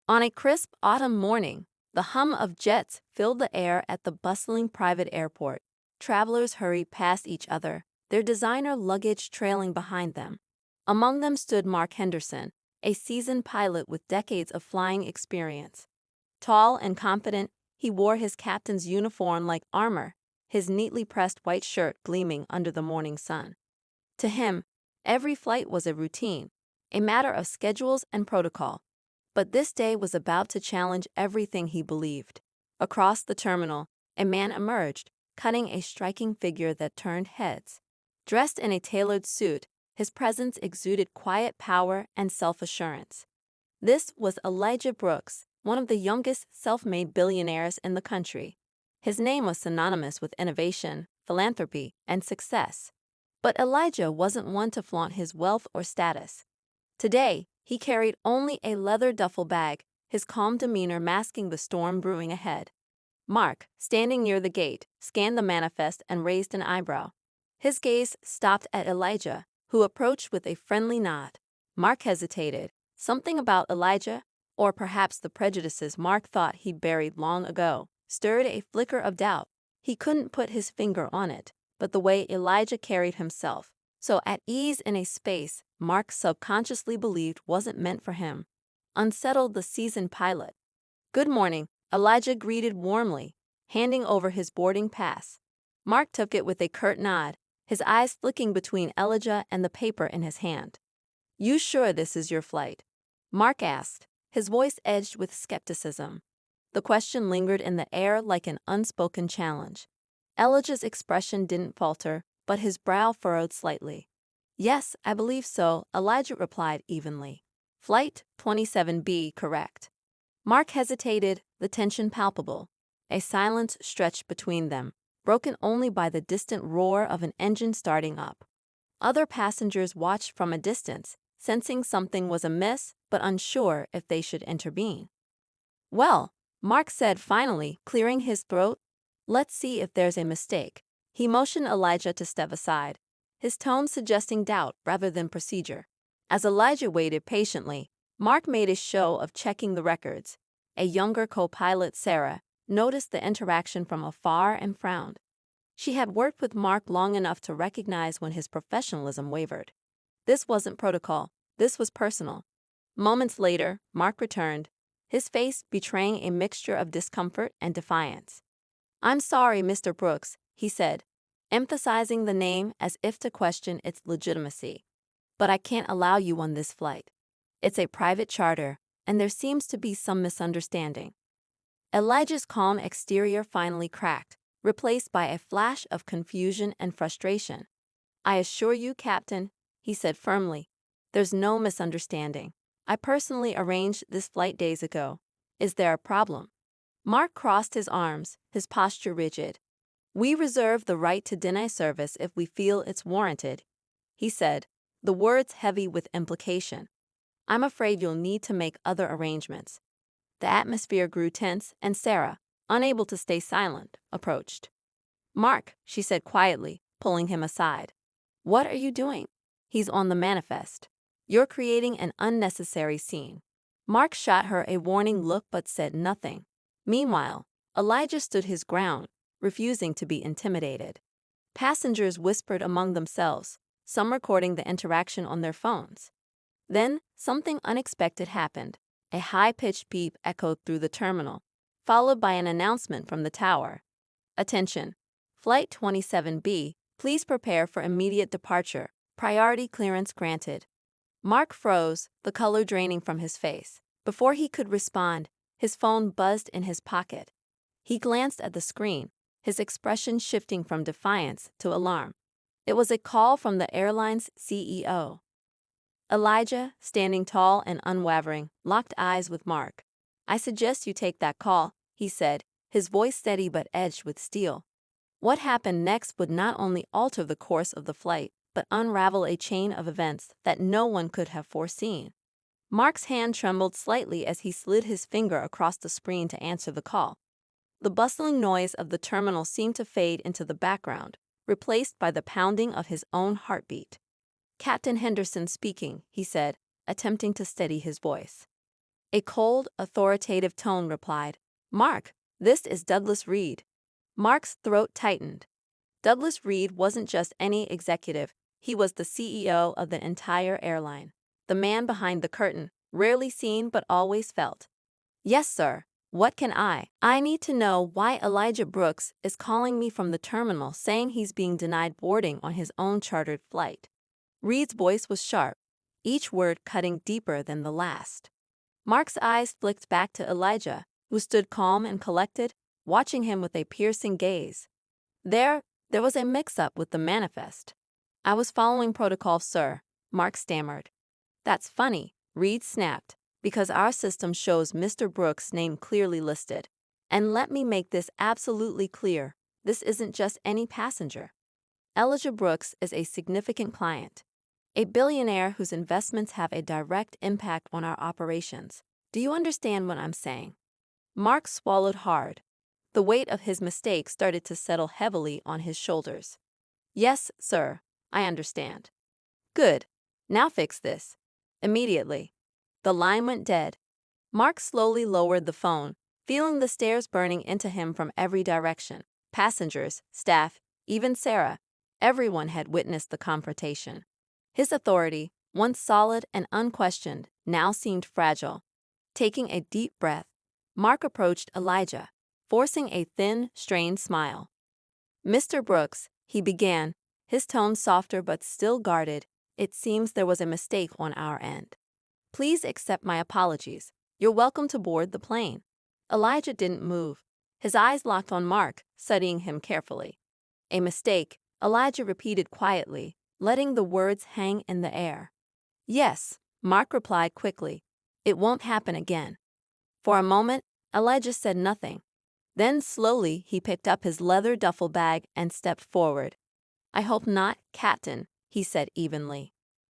On a crisp autumn morning, the hum of jets filled the air at the bustling private airport. Travelers hurried past each other, their designer luggage trailing behind them. Among them stood Mark Henderson, a seasoned pilot with decades of flying experience. Tall and confident, he wore his captain's uniform like armor, his neatly pressed white shirt gleaming under the morning sun. To him, every flight was a routine, a matter of schedules and protocol. But this day was about to challenge everything he believed. Across the terminal, a man emerged, cutting a striking figure that turned heads. Dressed in a tailored suit, his presence exuded quiet power and self-assurance. This was Elijah Brooks, one of the youngest self-made billionaires in the country. His name was synonymous with innovation, philanthropy, and success. But Elijah wasn't one to flaunt his wealth or status. Today, he carried only a leather duffel bag, his calm demeanor masking the storm brewing ahead. Mark, standing near the gate, scanned the manifest and raised an eyebrow. His gaze stopped at Elijah, who approached with a friendly nod. Mark hesitated. Something about Elijah, or perhaps the prejudices Mark thought he'd buried long ago, stirred a flicker of doubt. He couldn't put his finger on it, but the way Elijah carried himself, so at ease in a space Mark subconsciously believed wasn't meant for him, unsettled the seasoned pilot. "Good morning," Elijah greeted warmly, handing over his boarding pass. Mark took it with a curt nod, his eyes flicking between Elijah and the paper in his hand. "You sure this is your flight?" Mark asked, his voice edged with skepticism. The question lingered in the air like an unspoken challenge. Elijah's expression didn't falter, but his brow furrowed slightly. "Yes, I believe so," Elijah replied evenly. "Flight 27B, correct?" Mark hesitated, the tension palpable. A silence stretched between them, broken only by the distant roar of an engine starting up. Other passengers watched from a distance, sensing something was amiss but unsure if they should intervene. "Well," Mark said finally, clearing his throat, "let's see if there's a mistake." He motioned Elijah to step aside, his tone suggesting doubt rather than procedure. As Elijah waited patiently, Mark made a show of checking the records. A younger co-pilot, Sarah, noticed the interaction from afar and frowned. She had worked with Mark long enough to recognize when his professionalism wavered. This wasn't protocol, this was personal. Moments later, Mark returned, his face betraying a mixture of discomfort and defiance. "I'm sorry, Mr. Brooks," he said, emphasizing the name as if to question its legitimacy. "But I can't allow you on this flight. It's a private charter, and there seems to be some misunderstanding." Elijah's calm exterior finally cracked, replaced by a flash of confusion and frustration. "I assure you, Captain," he said firmly, "there's no misunderstanding. I personally arranged this flight days ago. Is there a problem?" Mark crossed his arms, his posture rigid. "We reserve the right to deny service if we feel it's warranted," he said, the words heavy with implication. "I'm afraid you'll need to make other arrangements." The atmosphere grew tense, and Sarah, unable to stay silent, approached. "Mark," she said quietly, pulling him aside. "What are you doing? He's on the manifest. You're creating an unnecessary scene." Mark shot her a warning look but said nothing. Meanwhile, Elijah stood his ground, refusing to be intimidated. Passengers whispered among themselves, some recording the interaction on their phones. Then, something unexpected happened. A high-pitched beep echoed through the terminal, followed by an announcement from the tower. "Attention! Flight 27B, please prepare for immediate departure. Priority clearance granted." Mark froze, the color draining from his face. Before he could respond, his phone buzzed in his pocket. He glanced at the screen, his expression shifting from defiance to alarm. It was a call from the airline's CEO. Elijah, standing tall and unwavering, locked eyes with Mark. "I suggest you take that call," he said, his voice steady but edged with steel. What happened next would not only alter the course of the flight, but unravel a chain of events that no one could have foreseen. Mark's hand trembled slightly as he slid his finger across the screen to answer the call. The bustling noise of the terminal seemed to fade into the background, replaced by the pounding of his own heartbeat. "Captain Henderson speaking," he said, attempting to steady his voice. A cold, authoritative tone replied, "Mark, this is Douglas Reed." Mark's throat tightened. Douglas Reed wasn't just any executive, he was the CEO of the entire airline. The man behind the curtain, rarely seen but always felt. "Yes, sir. What can I need to know why Elijah Brooks is calling me from the terminal saying he's being denied boarding on his own chartered flight." Reed's voice was sharp, each word cutting deeper than the last. Mark's eyes flicked back to Elijah, who stood calm and collected, watching him with a piercing gaze. There was a mix-up with the manifest. "I was following protocol, sir," Mark stammered. "That's funny," Reed snapped, "because our system shows Mr. Brooks' name clearly listed. And let me make this absolutely clear, this isn't just any passenger. Elijah Brooks is a significant client. A billionaire whose investments have a direct impact on our operations. Do you understand what I'm saying?" Mark swallowed hard. The weight of his mistake started to settle heavily on his shoulders. "Yes, sir, I understand." "Good. Now fix this. Immediately." The line went dead. Mark slowly lowered the phone, feeling the stares burning into him from every direction. Passengers, staff, even Sarah, everyone had witnessed the confrontation. His authority, once solid and unquestioned, now seemed fragile. Taking a deep breath, Mark approached Elijah, forcing a thin, strained smile. "Mr. Brooks," he began, his tone softer but still guarded, "it seems there was a mistake on our end. Please accept my apologies. You're welcome to board the plane." Elijah didn't move. His eyes locked on Mark, studying him carefully. "A mistake," Elijah repeated quietly, letting the words hang in the air. "Yes," Mark replied quickly. "It won't happen again." For a moment, Elijah said nothing. Then slowly he picked up his leather duffel bag and stepped forward. "I hope not, Captain," he said evenly.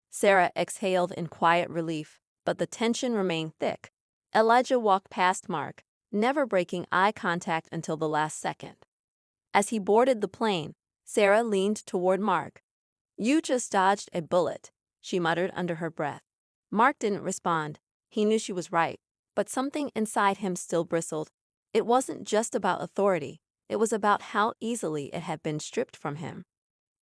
Sarah exhaled in quiet relief, but the tension remained thick. Elijah walked past Mark, never breaking eye contact until the last second. As he boarded the plane, Sarah leaned toward Mark. "You just dodged a bullet," she muttered under her breath. Mark didn't respond. He knew she was right, but something inside him still bristled. It wasn't just about authority, it was about how easily it had been stripped from him.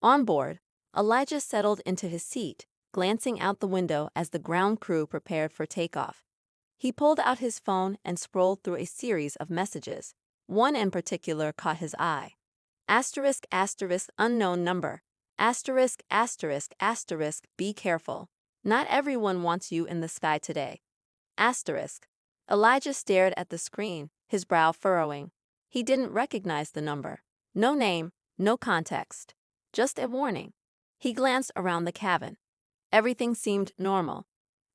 On board, Elijah settled into his seat, glancing out the window as the ground crew prepared for takeoff. He pulled out his phone and scrolled through a series of messages. One in particular caught his eye. Asterisk asterisk unknown number. Asterisk asterisk asterisk be careful. Not everyone wants you in the sky today. Asterisk. Elijah stared at the screen, his brow furrowing. He didn't recognize the number. No name, no context. Just a warning. He glanced around the cabin. Everything seemed normal.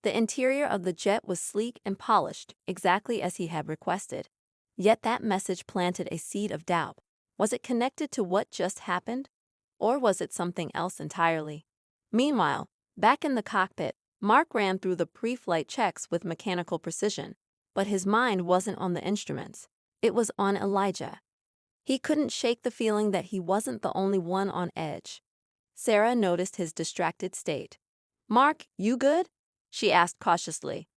The interior of the jet was sleek and polished, exactly as he had requested. Yet that message planted a seed of doubt. Was it connected to what just happened? Or was it something else entirely? Meanwhile, back in the cockpit, Mark ran through the pre-flight checks with mechanical precision. But his mind wasn't on the instruments. It was on Elijah. He couldn't shake the feeling that he wasn't the only one on edge. Sarah noticed his distracted state. "Mark, you good?" she asked cautiously.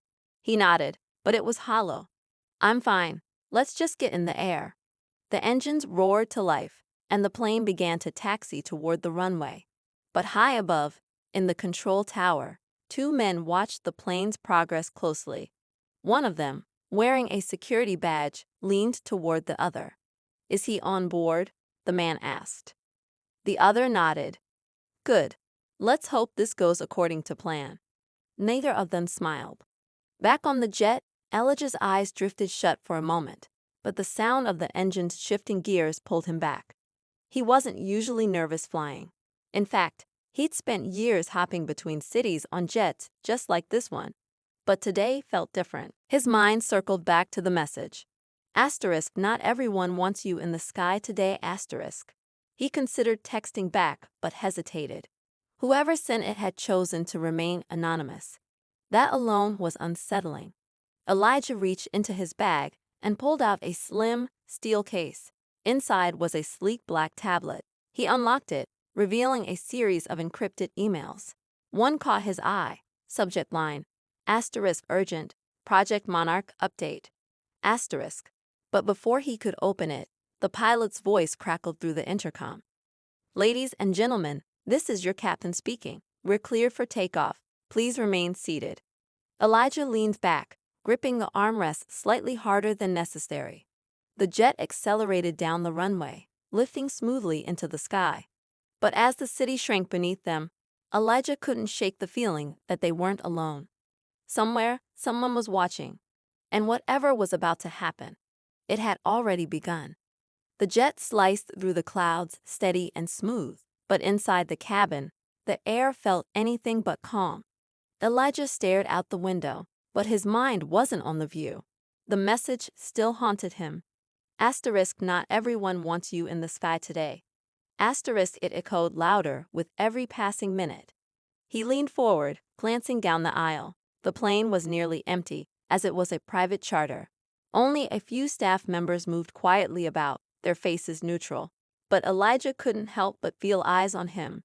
He nodded, but it was hollow. "I'm fine. Let's just get in the air." The engines roared to life, and the plane began to taxi toward the runway. But high above, in the control tower, two men watched the plane's progress closely. One of them, wearing a security badge, leaned toward the other. "Is he on board?" the man asked. The other nodded. "Good. Let's hope this goes according to plan." Neither of them smiled. Back on the jet, Elijah's eyes drifted shut for a moment, but the sound of the engine's shifting gears pulled him back. He wasn't usually nervous flying. In fact, he'd spent years hopping between cities on jets just like this one. But today felt different. His mind circled back to the message. Asterisk, not everyone wants you in the sky today, asterisk. He considered texting back, but hesitated. Whoever sent it had chosen to remain anonymous. That alone was unsettling. Elijah reached into his bag and pulled out a slim, steel case. Inside was a sleek black tablet. He unlocked it, revealing a series of encrypted emails. One caught his eye. Subject line: asterisk urgent, Project Monarch update. Asterisk. But before he could open it, the pilot's voice crackled through the intercom. Ladies and gentlemen, this is your captain speaking. We're cleared for takeoff. Please remain seated. Elijah leaned back, gripping the armrest slightly harder than necessary. The jet accelerated down the runway, lifting smoothly into the sky. But as the city shrank beneath them, Elijah couldn't shake the feeling that they weren't alone. Somewhere, someone was watching. And whatever was about to happen, it had already begun. The jet sliced through the clouds, steady and smooth, but inside the cabin, the air felt anything but calm. Elijah stared out the window, but his mind wasn't on the view. The message still haunted him. Asterisk, not everyone wants you in the sky today. Asterisk, it echoed louder with every passing minute. He leaned forward, glancing down the aisle. The plane was nearly empty, as it was a private charter. Only a few staff members moved quietly about, their faces neutral. But Elijah couldn't help but feel eyes on him.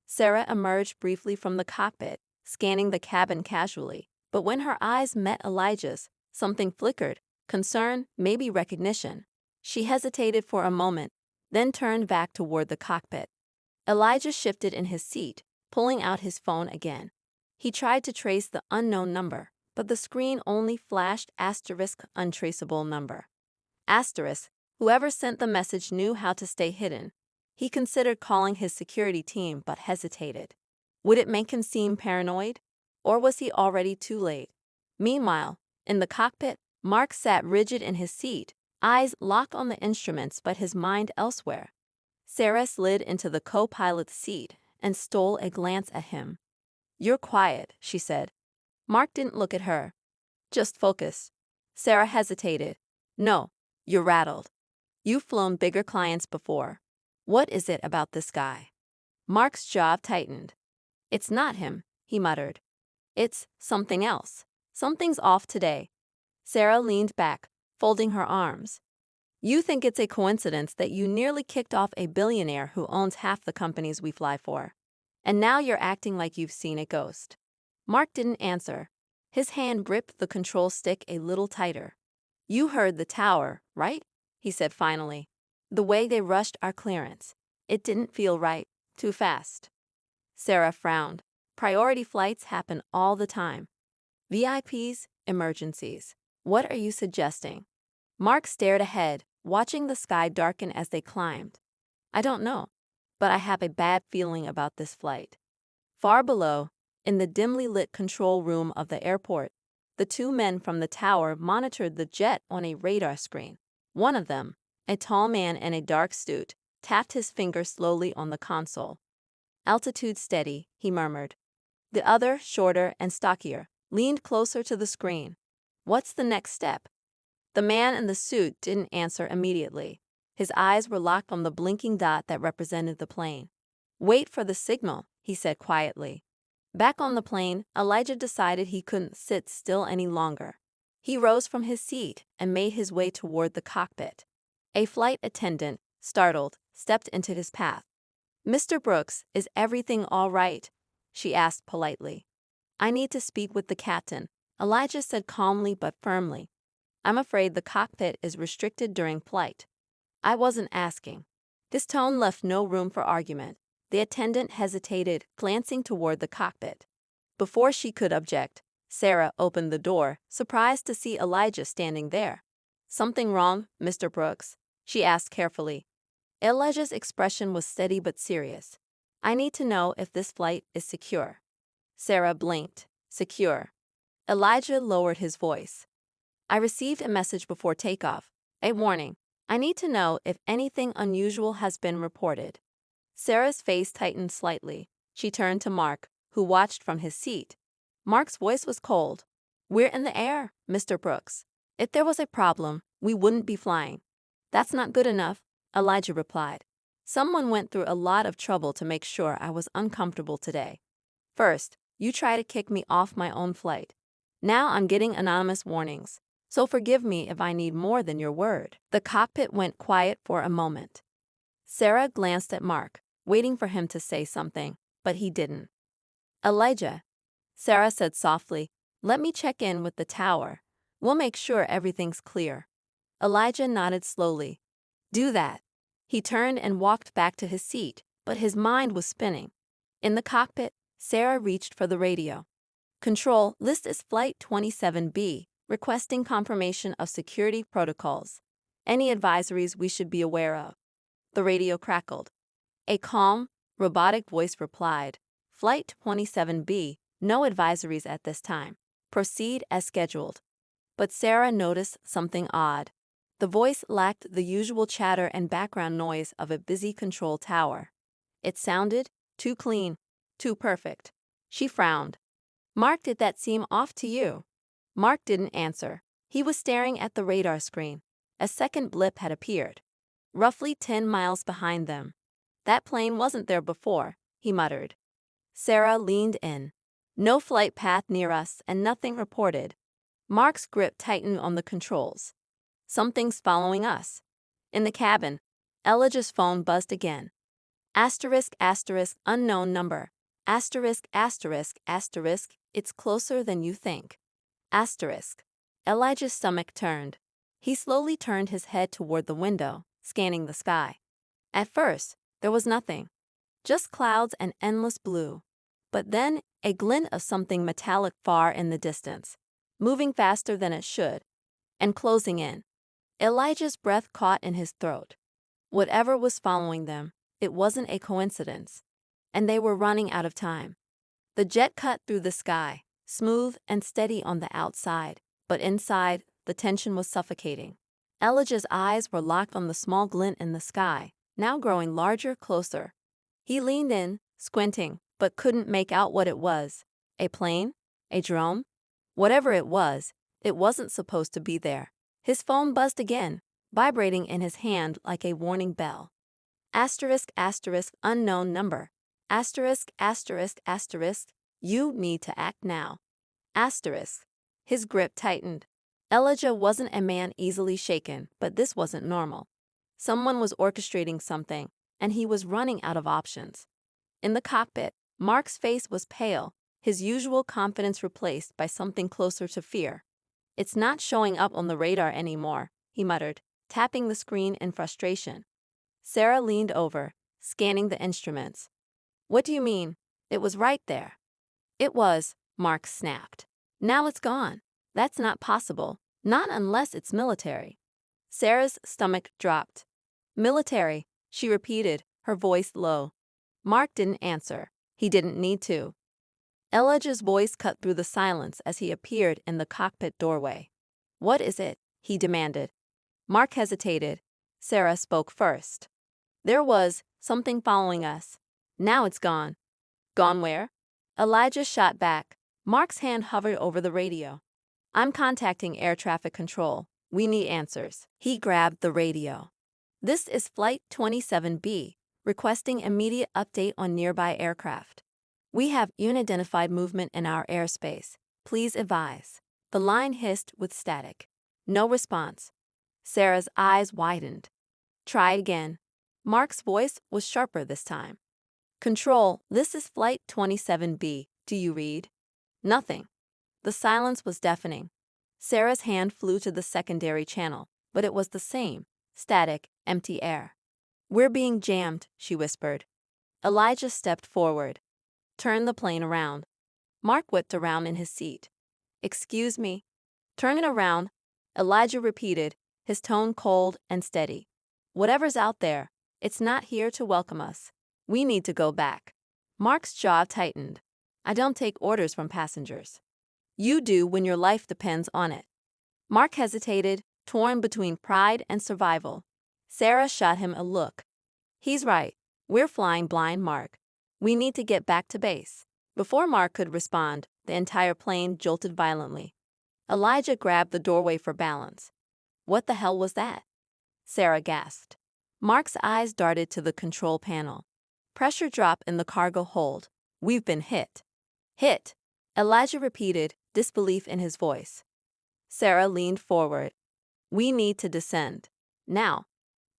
Sarah emerged briefly from the cockpit, scanning the cabin casually. But when her eyes met Elijah's, something flickered. Concern, maybe recognition. She hesitated for a moment, then turned back toward the cockpit. Elijah shifted in his seat, pulling out his phone again. He tried to trace the unknown number, but the screen only flashed asterisk untraceable number. Asterisk, whoever sent the message knew how to stay hidden. He considered calling his security team but hesitated. Would it make him seem paranoid? Or was he already too late? Meanwhile, in the cockpit, Mark sat rigid in his seat, eyes locked on the instruments but his mind elsewhere. Sarah slid into the co-pilot's seat and stole a glance at him. "You're quiet," she said. Mark didn't look at her. "Just focus." Sarah hesitated. "No, you're rattled. You've flown bigger clients before. What is it about this guy?" Mark's jaw tightened. "It's not him," he muttered. "It's something else. Something's off today." Sarah leaned back, folding her arms. "You think it's a coincidence that you nearly kicked off a billionaire who owns half the companies we fly for. And now you're acting like you've seen a ghost." Mark didn't answer. His hand gripped the control stick a little tighter. "You heard the tower, right?" he said finally. "The way they rushed our clearance. It didn't feel right. Too fast." Sarah frowned. "Priority flights happen all the time. VIPs, emergencies. What are you suggesting?" Mark stared ahead, watching the sky darken as they climbed. "I don't know, but I have a bad feeling about this flight." Far below, in the dimly lit control room of the airport, the two men from the tower monitored the jet on a radar screen. One of them, a tall man in a dark suit, tapped his finger slowly on the console. "Altitude steady," he murmured. The other, shorter and stockier, leaned closer to the screen. "What's the next step?" The man in the suit didn't answer immediately. His eyes were locked on the blinking dot that represented the plane. "Wait for the signal," he said quietly. Back on the plane, Elijah decided he couldn't sit still any longer. He rose from his seat and made his way toward the cockpit. A flight attendant, startled, stepped into his path. "Mr. Brooks, is everything all right?" she asked politely. "I need to speak with the captain," Elijah said calmly but firmly. "I'm afraid the cockpit is restricted during flight." "I wasn't asking." This tone left no room for argument. The attendant hesitated, glancing toward the cockpit. Before she could object, Sarah opened the door, surprised to see Elijah standing there. "Something wrong, Mr. Brooks?" she asked carefully. Elijah's expression was steady but serious. "I need to know if this flight is secure." Sarah blinked. "Secure." Elijah lowered his voice. "I received a message before takeoff. A warning. I need to know if anything unusual has been reported." Sarah's face tightened slightly. She turned to Mark, who watched from his seat. Mark's voice was cold. "We're in the air, Mr. Brooks. If there was a problem, we wouldn't be flying." "That's not good enough," Elijah replied. "Someone went through a lot of trouble to make sure I was uncomfortable today. First, you try to kick me off my own flight. Now I'm getting anonymous warnings. So forgive me if I need more than your word." The cockpit went quiet for a moment. Sarah glanced at Mark, waiting for him to say something, but he didn't. "Elijah," Sarah said softly, "let me check in with the tower. We'll make sure everything's clear. Elijah nodded slowly. Do that. He turned and walked back to his seat, but his mind was spinning. In the cockpit, Sarah reached for the radio. Control, list is Flight 27B, requesting confirmation of security protocols. Any advisories we should be aware of? The radio crackled. A calm, robotic voice replied, Flight 27B, no advisories at this time. Proceed as scheduled. But Sarah noticed something odd. The voice lacked the usual chatter and background noise of a busy control tower. It sounded too clean, too perfect. She frowned. Mark, did that seem off to you? Mark didn't answer. He was staring at the radar screen. A second blip had appeared, roughly 10 miles behind them. That plane wasn't there before, he muttered. Sarah leaned in. No flight path near us and nothing reported. Mark's grip tightened on the controls. Something's following us. In the cabin, Elijah's phone buzzed again. Asterisk, asterisk, unknown number. Asterisk, asterisk, asterisk, it's closer than you think. Asterisk. Elijah's stomach turned. He slowly turned his head toward the window, scanning the sky. At first, there was nothing. Just clouds and endless blue. But then, a glint of something metallic far in the distance, moving faster than it should, and closing in. Elijah's breath caught in his throat. Whatever was following them, it wasn't a coincidence. And they were running out of time. The jet cut through the sky, smooth and steady on the outside, but inside, the tension was suffocating. Elijah's eyes were locked on the small glint in the sky, now growing larger, closer. He leaned in, squinting, but couldn't make out what it was. A plane? A drone? Whatever it wasn't supposed to be there. His phone buzzed again, vibrating in his hand like a warning bell. Asterisk, asterisk, unknown number. Asterisk, asterisk, asterisk, you need to act now. Asterisk. His grip tightened. Elijah wasn't a man easily shaken, but this wasn't normal. Someone was orchestrating something, and he was running out of options. In the cockpit, Mark's face was pale, his usual confidence replaced by something closer to fear. It's not showing up on the radar anymore, he muttered, tapping the screen in frustration. Sarah leaned over, scanning the instruments. What do you mean? It was right there. It was, Mark snapped. Now it's gone. That's not possible, not unless it's military. Sarah's stomach dropped. Military, she repeated, her voice low. Mark didn't answer. He didn't need to. Elijah's voice cut through the silence as he appeared in the cockpit doorway. What is it? He demanded. Mark hesitated. Sarah spoke first. There was something following us. Now it's gone. Gone where? Elijah shot back. Mark's hand hovered over the radio. I'm contacting air traffic control. We need answers. He grabbed the radio. This is Flight 27B, requesting immediate update on nearby aircraft. We have unidentified movement in our airspace. Please advise. The line hissed with static. No response. Sarah's eyes widened. Try again. Mark's voice was sharper this time. Control, this is Flight 27B. Do you read? Nothing. The silence was deafening. Sarah's hand flew to the secondary channel, but it was the same, static, empty air. We're being jammed, she whispered. Elijah stepped forward. Turn the plane around. Mark whipped around in his seat. Excuse me. Turn it around, Elijah repeated, his tone cold and steady. Whatever's out there, it's not here to welcome us. We need to go back. Mark's jaw tightened. I don't take orders from passengers. You do when your life depends on it. Mark hesitated, torn between pride and survival. Sarah shot him a look. He's right. We're flying blind, Mark. We need to get back to base. Before Mark could respond, the entire plane jolted violently. Elijah grabbed the doorway for balance. What the hell was that? Sarah gasped. Mark's eyes darted to the control panel. Pressure drop in the cargo hold. We've been hit. Hit, Elijah repeated, disbelief in his voice. Sarah leaned forward. We need to descend. Now.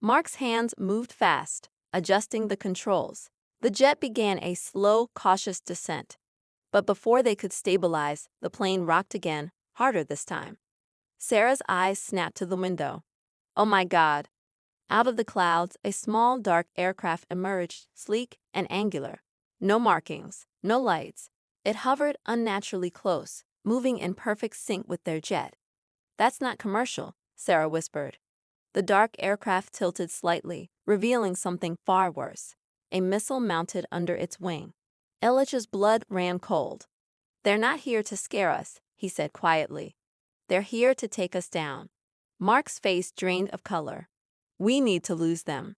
Mark's hands moved fast, adjusting the controls. The jet began a slow, cautious descent. But before they could stabilize, the plane rocked again, harder this time. Sarah's eyes snapped to the window. Oh my God. Out of the clouds, a small, dark aircraft emerged, sleek and angular. No markings, no lights. It hovered unnaturally close, moving in perfect sync with their jet. That's not commercial, Sarah whispered. The dark aircraft tilted slightly, revealing something far worse. A missile mounted under its wing. Elijah's blood ran cold. They're not here to scare us, he said quietly. They're here to take us down. Mark's face drained of color. We need to lose them.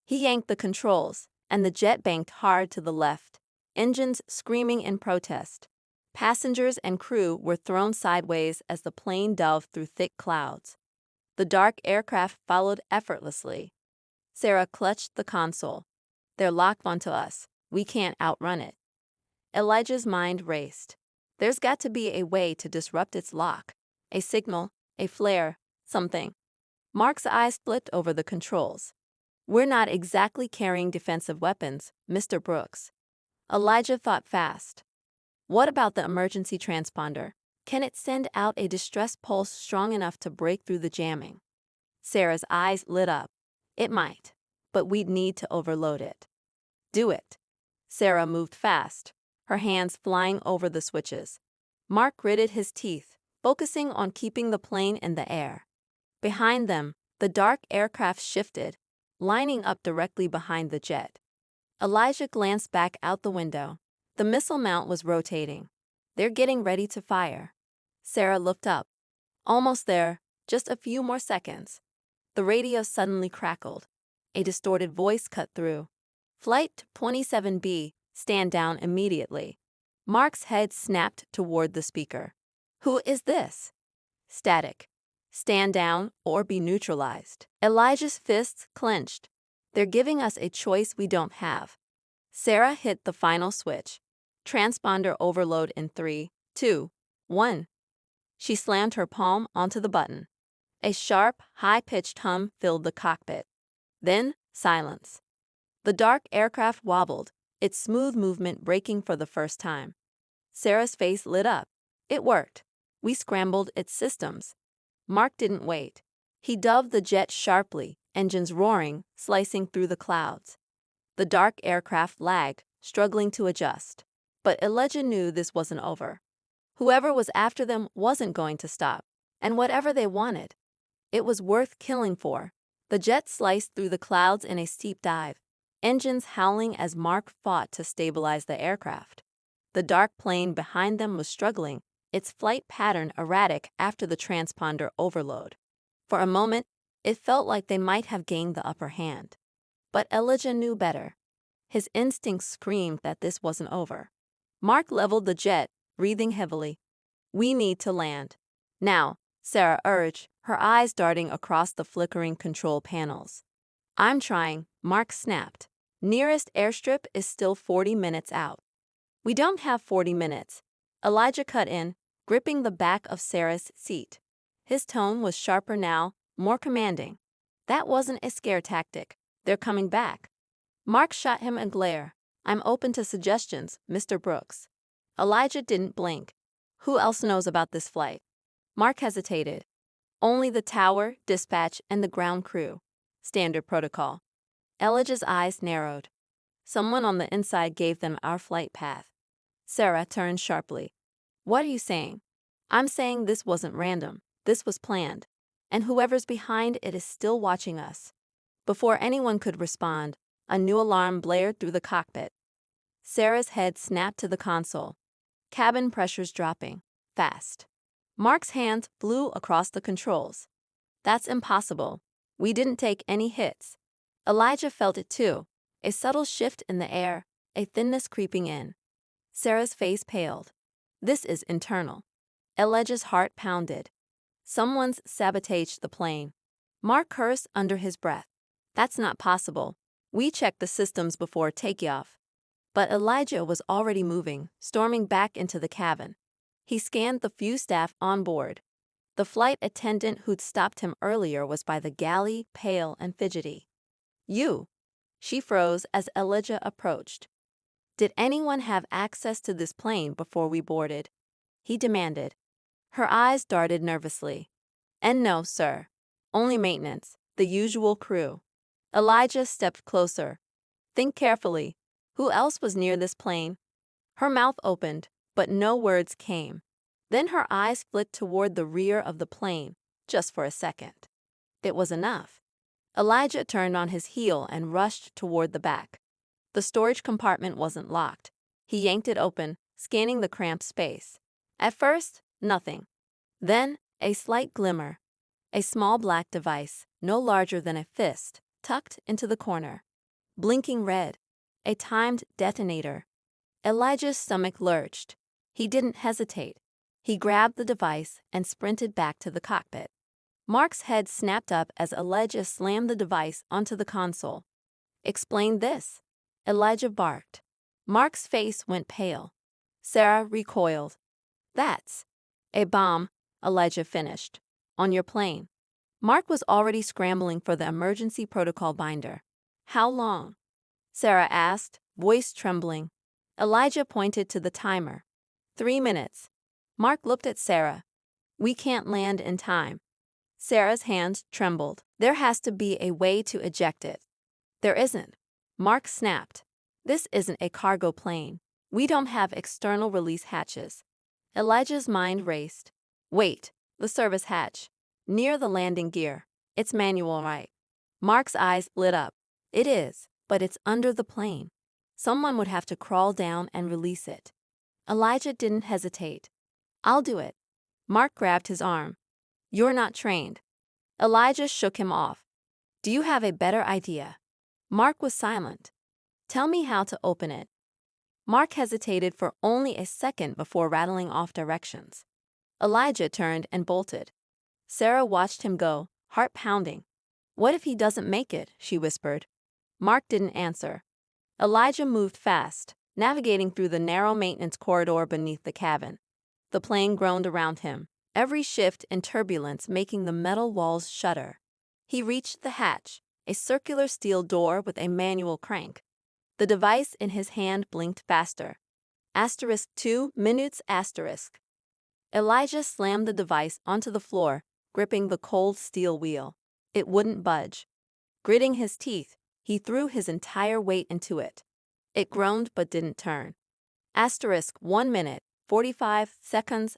He yanked the controls, and the jet banked hard to the left, engines screaming in protest. Passengers and crew were thrown sideways as the plane dove through thick clouds. The dark aircraft followed effortlessly. Sarah clutched the console. They're locked onto us. We can't outrun it. Elijah's mind raced. There's got to be a way to disrupt its lock. A signal, a flare, something. Mark's eyes flipped over the controls. We're not exactly carrying defensive weapons, Mr. Brooks. Elijah thought fast. What about the emergency transponder? Can it send out a distress pulse strong enough to break through the jamming? Sarah's eyes lit up. It might, but we'd need to overload it. Do it. Sarah moved fast, her hands flying over the switches. Mark gritted his teeth, focusing on keeping the plane in the air. Behind them, the dark aircraft shifted, lining up directly behind the jet. Elijah glanced back out the window. The missile mount was rotating. They're getting ready to fire. Sarah looked up. Almost there, just a few more seconds. The radio suddenly crackled. A distorted voice cut through. Flight 27B, stand down immediately. Mark's head snapped toward the speaker. Who is this? Static. Stand down or be neutralized. Elijah's fists clenched. They're giving us a choice we don't have. Sarah hit the final switch. Transponder overload in 3, 2, 1. She slammed her palm onto the button. A sharp, high-pitched hum filled the cockpit. Then, silence. The dark aircraft wobbled, its smooth movement breaking for the first time. Sarah's face lit up. It worked. We scrambled its systems. Mark didn't wait. He doved the jet sharply, engines roaring, slicing through the clouds. The dark aircraft lagged, struggling to adjust. But Elijah knew this wasn't over. Whoever was after them wasn't going to stop. And whatever they wanted, it was worth killing for. The jet sliced through the clouds in a steep dive, engines howling as Mark fought to stabilize the aircraft. The dark plane behind them was struggling, its flight pattern erratic after the transponder overload. For a moment, it felt like they might have gained the upper hand. But Elijah knew better. His instincts screamed that this wasn't over. Mark leveled the jet, breathing heavily. We need to land. Now, Sarah urged, her eyes darting across the flickering control panels. I'm trying, Mark snapped. Nearest airstrip is still 40 minutes out. We don't have 40 minutes. Elijah cut in, gripping the back of Sarah's seat. His tone was sharper now, more commanding. That wasn't a scare tactic. They're coming back. Mark shot him a glare. I'm open to suggestions, Mr. Brooks. Elijah didn't blink. Who else knows about this flight? Mark hesitated. Only the tower, dispatch, and the ground crew. Standard protocol. Elijah's eyes narrowed. Someone on the inside gave them our flight path. Sarah turned sharply. What are you saying? I'm saying this wasn't random. This was planned. And whoever's behind it is still watching us. Before anyone could respond, a new alarm blared through the cockpit. Sarah's head snapped to the console. Cabin pressures dropping. Fast. Mark's hands flew across the controls. That's impossible. We didn't take any hits. Elijah felt it too. A subtle shift in the air, a thinness creeping in. Sarah's face paled. This is internal. Elijah's heart pounded. Someone's sabotaged the plane. Mark cursed under his breath. That's not possible. We checked the systems before takeoff. But Elijah was already moving, storming back into the cabin. He scanned the few staff on board. The flight attendant who'd stopped him earlier was by the galley, pale and fidgety. You. She froze as Elijah approached. Did anyone have access to this plane before we boarded? He demanded. Her eyes darted nervously. And no, sir. Only maintenance, the usual crew. Elijah stepped closer. Think carefully. Who else was near this plane? Her mouth opened, but no words came. Then her eyes flicked toward the rear of the plane, just for a second. It was enough. Elijah turned on his heel and rushed toward the back. The storage compartment wasn't locked. He yanked it open, scanning the cramped space. At first, nothing. Then, a slight glimmer. A small black device, no larger than a fist, tucked into the corner. Blinking red. A timed detonator. Elijah's stomach lurched. He didn't hesitate. He grabbed the device and sprinted back to the cockpit. Mark's head snapped up as Elijah slammed the device onto the console. "Explain this," Elijah barked. Mark's face went pale. Sarah recoiled. "That's a bomb," Elijah finished. "On your plane." Mark was already scrambling for the emergency protocol binder. "How long?" Sarah asked, voice trembling. Elijah pointed to the timer. 3 minutes. Mark looked at Sarah. "We can't land in time." Sarah's hands trembled. "There has to be a way to eject it." "There isn't." Mark snapped. "This isn't a cargo plane. We don't have external release hatches." Elijah's mind raced. "Wait, the service hatch. Near the landing gear. It's manual, right?" Mark's eyes lit up. "It is, but it's under the plane. Someone would have to crawl down and release it." Elijah didn't hesitate. "I'll do it." Mark grabbed his arm. "You're not trained." Elijah shook him off. "Do you have a better idea?" Mark was silent. "Tell me how to open it." Mark hesitated for only a second before rattling off directions. Elijah turned and bolted. Sarah watched him go, heart pounding. "What if he doesn't make it?" she whispered. Mark didn't answer. Elijah moved fast, navigating through the narrow maintenance corridor beneath the cabin. The plane groaned around him, every shift in turbulence making the metal walls shudder. He reached the hatch, a circular steel door with a manual crank. The device in his hand blinked faster. *2 minutes*. Elijah slammed the device onto the floor, gripping the cold steel wheel. It wouldn't budge. Gritting his teeth, he threw his entire weight into it. It groaned but didn't turn. *1 minute, 45 seconds*.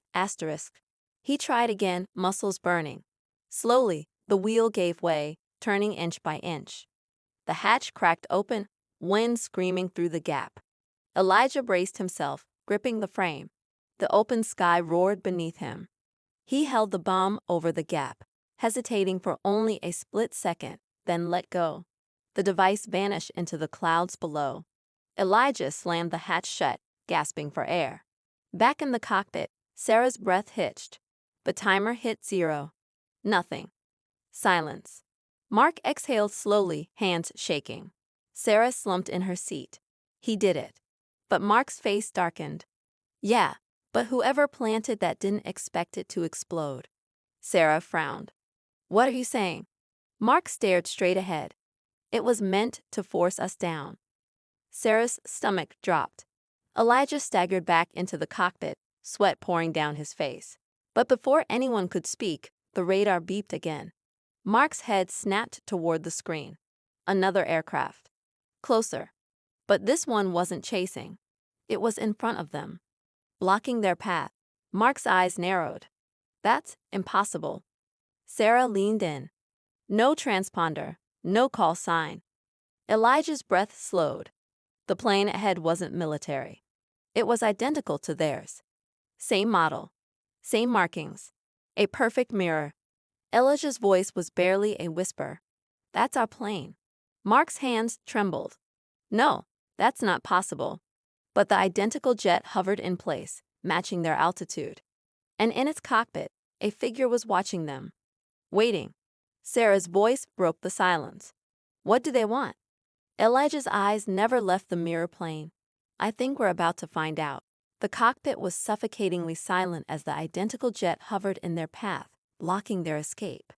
He tried again, muscles burning. Slowly, the wheel gave way, turning inch by inch. The hatch cracked open, wind screaming through the gap. Elijah braced himself, gripping the frame. The open sky roared beneath him. He held the bomb over the gap, hesitating for only a split second, then let go. The device vanished into the clouds below. Elijah slammed the hatch shut, gasping for air. Back in the cockpit, Sarah's breath hitched. The timer hit 0. Nothing. Silence. Mark exhaled slowly, hands shaking. Sarah slumped in her seat. He did it. But Mark's face darkened. "Yeah, but whoever planted that didn't expect it to explode." Sarah frowned. "What are you saying?" Mark stared straight ahead. "It was meant to force us down." Sarah's stomach dropped. Elijah staggered back into the cockpit, sweat pouring down his face. But before anyone could speak, the radar beeped again. Mark's head snapped toward the screen. Another aircraft. Closer. But this one wasn't chasing. It was in front of them, blocking their path. Mark's eyes narrowed. "That's impossible." Sarah leaned in. No transponder, no call sign. Elijah's breath slowed. The plane ahead wasn't military. It was identical to theirs. Same model. Same markings. A perfect mirror. Elijah's voice was barely a whisper. "That's our plane." Mark's hands trembled. "No, that's not possible." But the identical jet hovered in place, matching their altitude. And in its cockpit, a figure was watching them. Waiting. Sarah's voice broke the silence. "What do they want?" Elijah's eyes never left the mirror plane. "I think we're about to find out." The cockpit was suffocatingly silent as the identical jet hovered in their path, blocking their escape.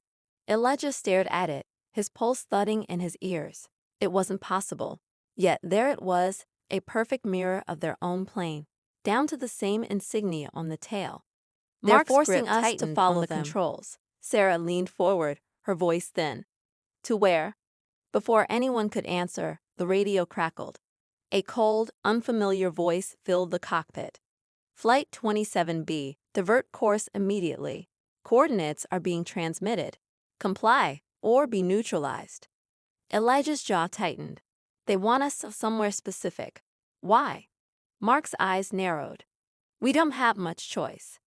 Elijah stared at it, his pulse thudding in his ears. It wasn't possible. Yet there it was, a perfect mirror of their own plane, down to the same insignia on the tail. "They're forcing us to follow the controls," Sarah leaned forward, her voice thin. To where? Before anyone could answer, the radio crackled. A cold, unfamiliar voice filled the cockpit. Flight 27B, divert course immediately. Coordinates are being transmitted. Comply, or be neutralized. Elijah's jaw tightened. They want us somewhere specific. Why? Mark's eyes narrowed. We don't have much choice.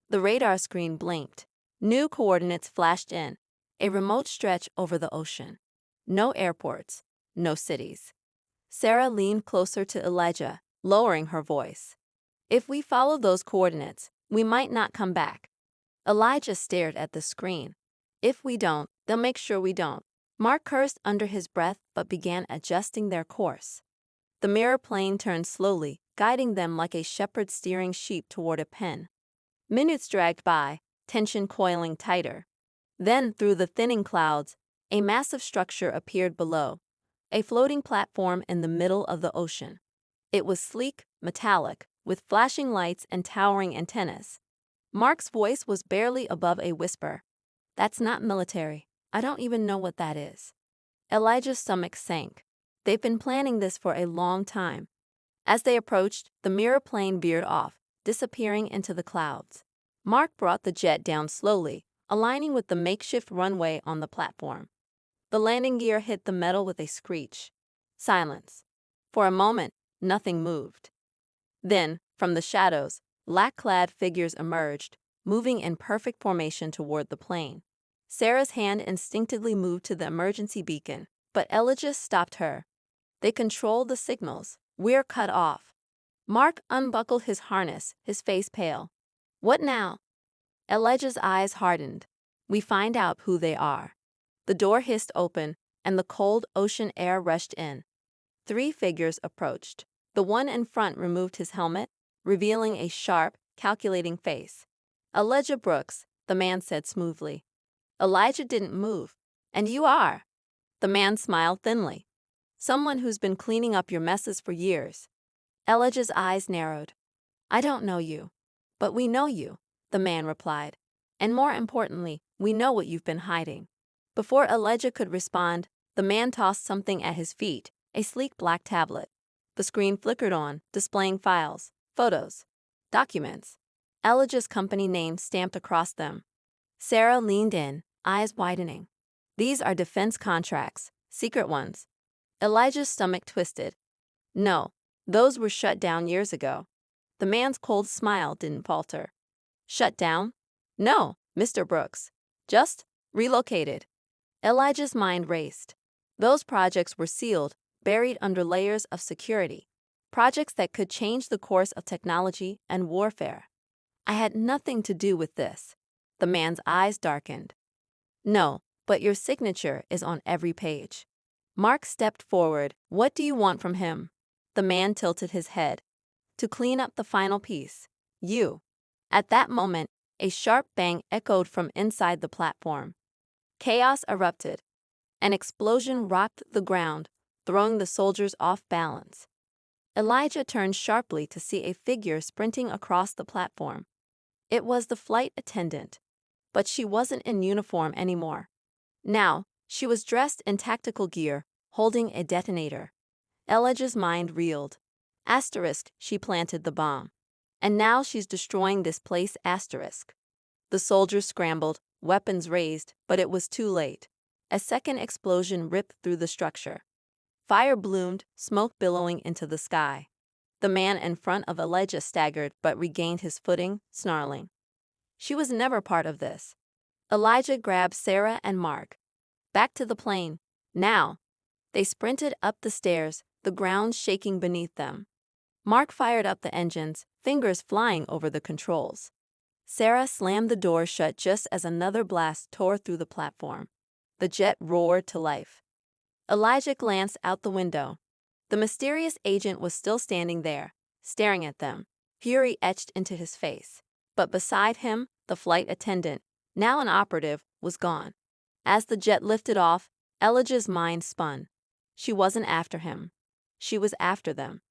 The radar screen blinked. New coordinates flashed in. A remote stretch over the ocean. No airports, no cities. Sarah leaned closer to Elijah, lowering her voice. If we follow those coordinates, we might not come back. Elijah stared at the screen. If we don't, they'll make sure we don't. Mark cursed under his breath but began adjusting their course. The mirror plane turned slowly, guiding them like a shepherd steering sheep toward a pen. Minutes dragged by, tension coiling tighter. Then, through the thinning clouds, a massive structure appeared below. A floating platform in the middle of the ocean. It was sleek, metallic, with flashing lights and towering antennas. Mark's voice was barely above a whisper. That's not military. I don't even know what that is. Elijah's stomach sank. They've been planning this for a long time. As they approached, the mirror plane veered off, disappearing into the clouds. Mark brought the jet down slowly, aligning with the makeshift runway on the platform. The landing gear hit the metal with a screech. Silence. For a moment, nothing moved. Then, from the shadows, black-clad figures emerged, moving in perfect formation toward the plane. Sarah's hand instinctively moved to the emergency beacon, but Elijah stopped her. They control the signals. We're cut off. Mark unbuckled his harness, his face pale. What now? Elijah's eyes hardened. We find out who they are. The door hissed open, and the cold ocean air rushed in. 3 figures approached. The one in front removed his helmet, revealing a sharp, calculating face. Elijah Brooks, the man said smoothly. Elijah didn't move. And you are? The man smiled thinly. Someone who's been cleaning up your messes for years. Elijah's eyes narrowed. I don't know you. But we know you, the man replied. And more importantly, we know what you've been hiding. Before Elijah could respond, the man tossed something at his feet, a sleek black tablet. The screen flickered on, displaying files, photos, documents. Elijah's company name stamped across them. Sarah leaned in, eyes widening. These are defense contracts, secret ones. Elijah's stomach twisted. No, those were shut down years ago. The man's cold smile didn't falter. Shut down? No, Mr. Brooks. Just relocated. Elijah's mind raced. Those projects were sealed, buried under layers of security. Projects that could change the course of technology and warfare. I had nothing to do with this. The man's eyes darkened. No, but your signature is on every page. Mark stepped forward. What do you want from him? The man tilted his head. To clean up the final piece. You. At that moment, a sharp bang echoed from inside the platform. Chaos erupted. An explosion rocked the ground, throwing the soldiers off balance. Elijah turned sharply to see a figure sprinting across the platform. It was the flight attendant. But she wasn't in uniform anymore. Now, she was dressed in tactical gear, holding a detonator. Elijah's mind reeled. Asterisk, she planted the bomb. And now she's destroying this place, asterisk. The soldiers scrambled, weapons raised, but it was too late. A second explosion ripped through the structure. Fire bloomed, smoke billowing into the sky. The man in front of Elijah staggered but regained his footing, snarling. She was never part of this. Elijah grabbed Sarah and Mark. Back to the plane. Now. They sprinted up the stairs, the ground shaking beneath them. Mark fired up the engines, fingers flying over the controls. Sarah slammed the door shut just as another blast tore through the platform. The jet roared to life. Elijah glanced out the window. The mysterious agent was still standing there, staring at them, fury etched into his face. But beside him, the flight attendant, now an operative, was gone. As the jet lifted off, Elijah's mind spun. She wasn't after him. She was after them.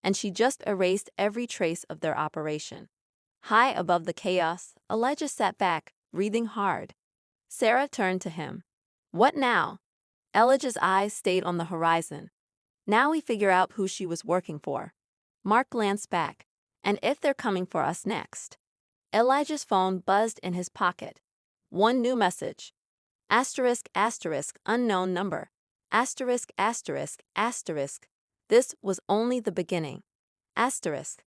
And she just erased every trace of their operation. High above the chaos, Elijah sat back, breathing hard. Sarah turned to him. What now? Elijah's eyes stayed on the horizon. Now we figure out who she was working for. Mark glanced back. And if they're coming for us next. Elijah's phone buzzed in his pocket. One new message. Asterisk, asterisk, unknown number. Asterisk, asterisk, asterisk. This was only the beginning. Asterisk.